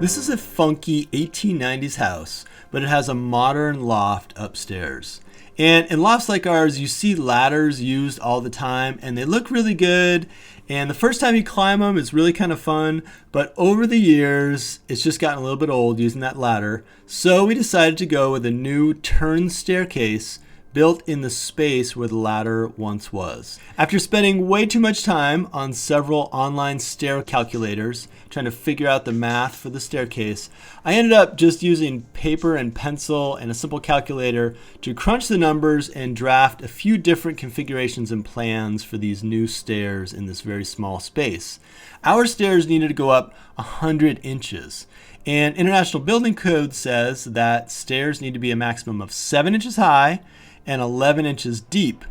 This is a funky 1890s house, but it has a modern loft upstairs. And in lofts like ours, you see ladders used all the time, and they look really good. And the first time you climb them, it's really kind of fun. But over the years, it's just gotten a little bit old using that ladder. So we decided to go with a new turn staircase built in the space where the ladder once was. After spending way too much time on several online stair calculators, trying to figure out the math for the staircase, I ended up just using paper and pencil and a simple calculator to crunch the numbers and draft a few different configurations and plans for these new stairs in this very small space. Our stairs needed to go up 100 inches. And International Building Code says that stairs need to be a maximum of 7 inches high and 11 inches deep.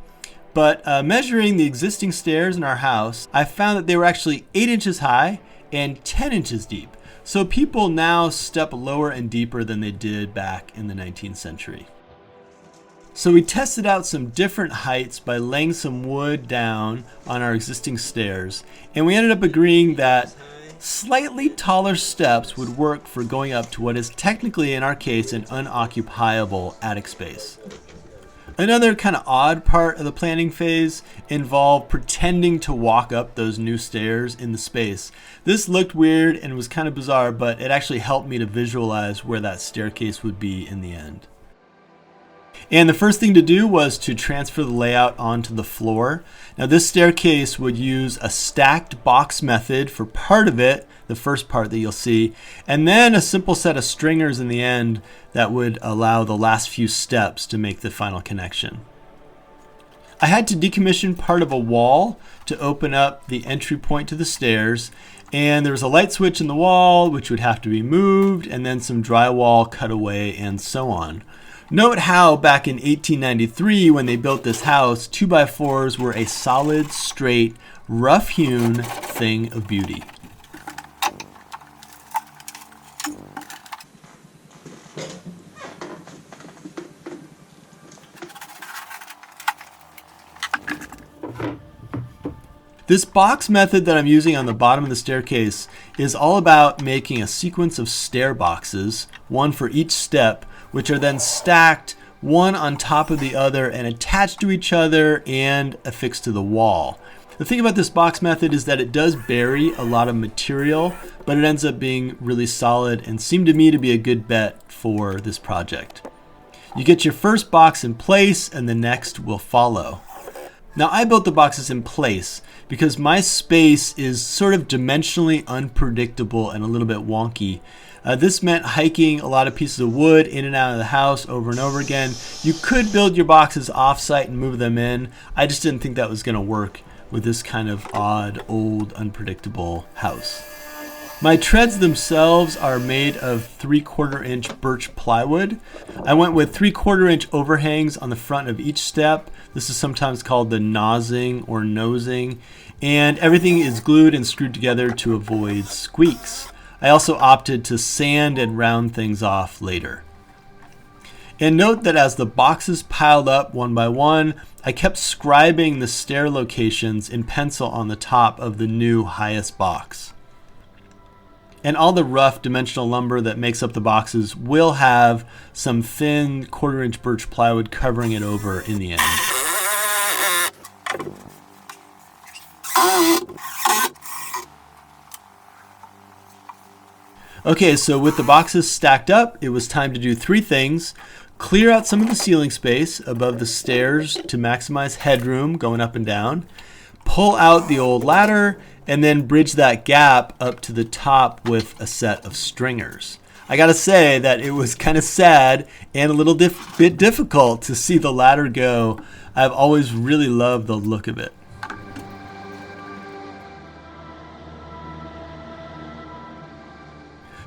But measuring the existing stairs in our house, I found that they were actually 8 inches high and 10 inches deep. So people now step lower and deeper than they did back in the 19th century. So we tested out some different heights by laying some wood down on our existing stairs, and we ended up agreeing that slightly taller steps would work for going up to what is technically, in our case, an unoccupiable attic space. Another kind of odd part of the planning phase involved pretending to walk up those new stairs in the space. This looked weird and was kind of bizarre, but it actually helped me to visualize where that staircase would be in the end. And the first thing to do was to transfer the layout onto the floor. Now this staircase would use a stacked box method for part of it, the first part that you'll see, and then a simple set of stringers in the end that would allow the last few steps to make the final connection. I had to decommission part of a wall to open up the entry point to the stairs, and there was a light switch in the wall which would have to be moved, and then some drywall cut away and so on. Note how back in 1893 when they built this house, 2x4s were a solid, straight, rough-hewn thing of beauty. This box method that I'm using on the bottom of the staircase is all about making a sequence of stair boxes, one for each step, which are then stacked one on top of the other and attached to each other and affixed to the wall. The thing about this box method is that it does bury a lot of material, but it ends up being really solid and seemed to me to be a good bet for this project. You get your first box in place and the next will follow. Now I built the boxes in place because my space is sort of dimensionally unpredictable and a little bit wonky. This meant hiking a lot of pieces of wood in and out of the house over and over again. You could build your boxes off-site and move them in. I just didn't think that was going to work with this kind of odd, old, unpredictable house. My treads themselves are made of 3/4 inch birch plywood. I went with 3/4 inch overhangs on the front of each step. This is sometimes called the nosing or nosing, and everything is glued and screwed together to avoid squeaks. I also opted to sand and round things off later. And note that as the boxes piled up one by one, I kept scribing the stair locations in pencil on the top of the new highest box. And all the rough dimensional lumber that makes up the boxes will have some thin 1/4 inch birch plywood covering it over in the end. Okay, so with the boxes stacked up, it was time to do 3 things. Clear out some of the ceiling space above the stairs to maximize headroom going up and down. Pull out the old ladder and then bridge that gap up to the top with a set of stringers. I gotta say that it was kind of sad and a little bit difficult to see the ladder go. I've always really loved the look of it.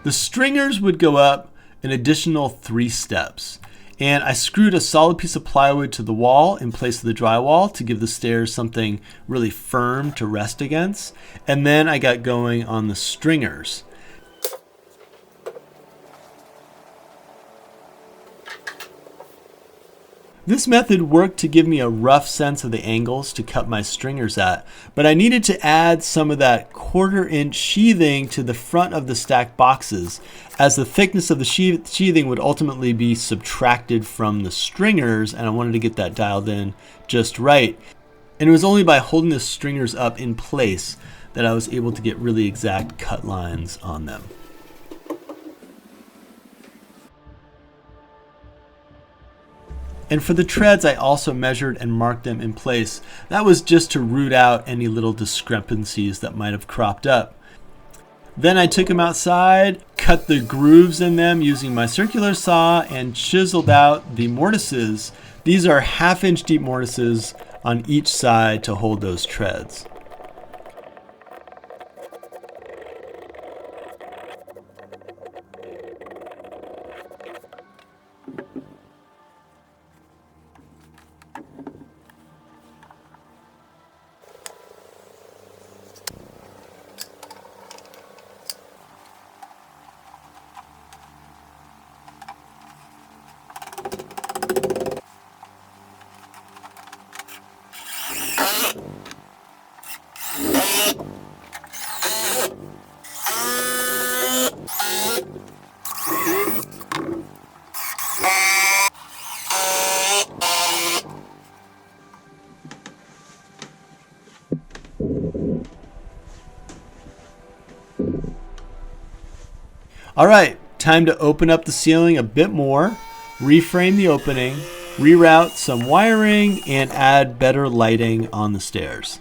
The stringers would go up an additional 3 steps. And I screwed a solid piece of plywood to the wall in place of the drywall to give the stairs something really firm to rest against. And then I got going on the stringers. This method worked to give me a rough sense of the angles to cut my stringers at, but I needed to add some of that 1/4-inch sheathing to the front of the stacked boxes, as the thickness of the sheathing would ultimately be subtracted from the stringers, and I wanted to get that dialed in just right. And it was only by holding the stringers up in place that I was able to get really exact cut lines on them. And for the treads, I also measured and marked them in place. That was just to root out any little discrepancies that might have cropped up. Then I took them outside, cut the grooves in them using my circular saw, and chiseled out the mortises. These are 1/2-inch deep mortises on each side to hold those treads. All right, time to open up the ceiling a bit more, reframe the opening, reroute some wiring, and add better lighting on the stairs.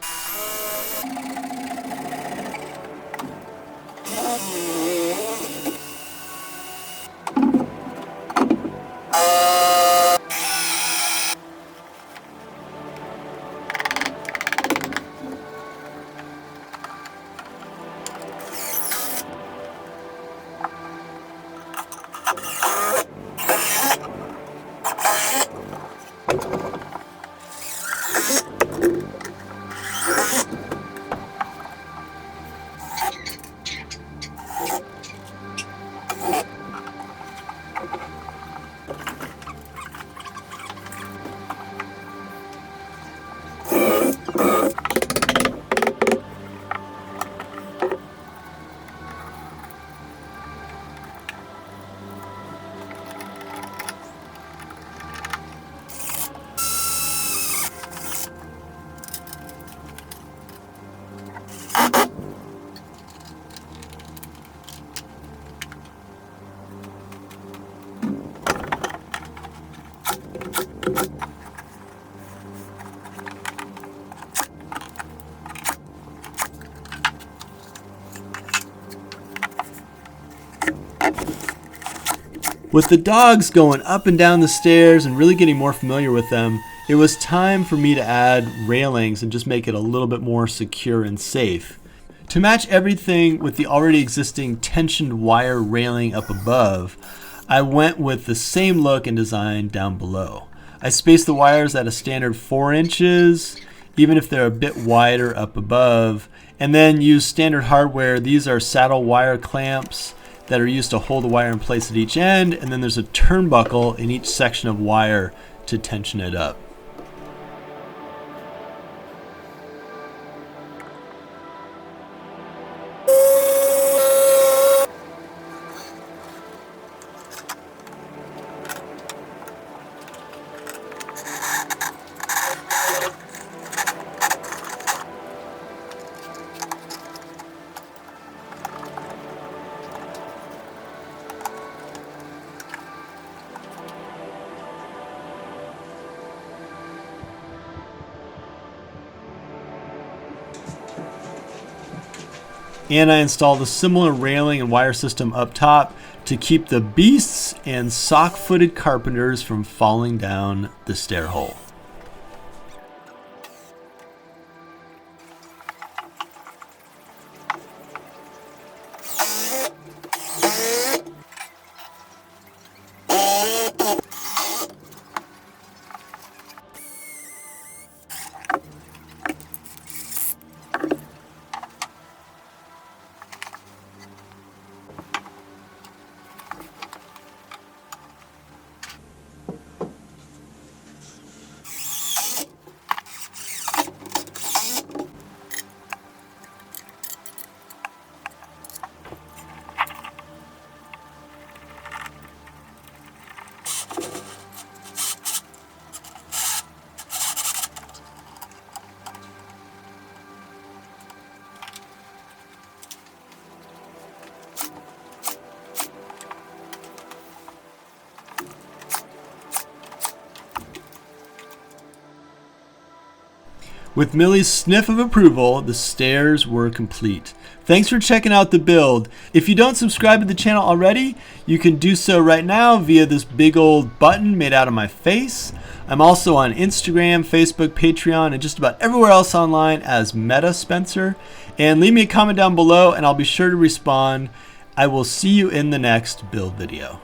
With the dogs going up and down the stairs and really getting more familiar with them, it was time for me to add railings and just make it a little bit more secure and safe. To match everything with the already existing tensioned wire railing up above, I went with the same look and design down below. I spaced the wires at a standard 4 inches, even if they're a bit wider up above, and then used standard hardware. These are saddle wire clamps that are used to hold the wire in place at each end, and then there's a turnbuckle in each section of wire to tension it up. And I installed a similar railing and wire system up top to keep the beasts and sock-footed carpenters from falling down the stair hole. With Millie's sniff of approval, the stairs were complete. Thanks for checking out the build. If you don't subscribe to the channel already, you can do so right now via this big old button made out of my face. I'm also on Instagram, Facebook, Patreon, and just about everywhere else online as Meta Spencer. And leave me a comment down below and I'll be sure to respond. I will see you in the next build video.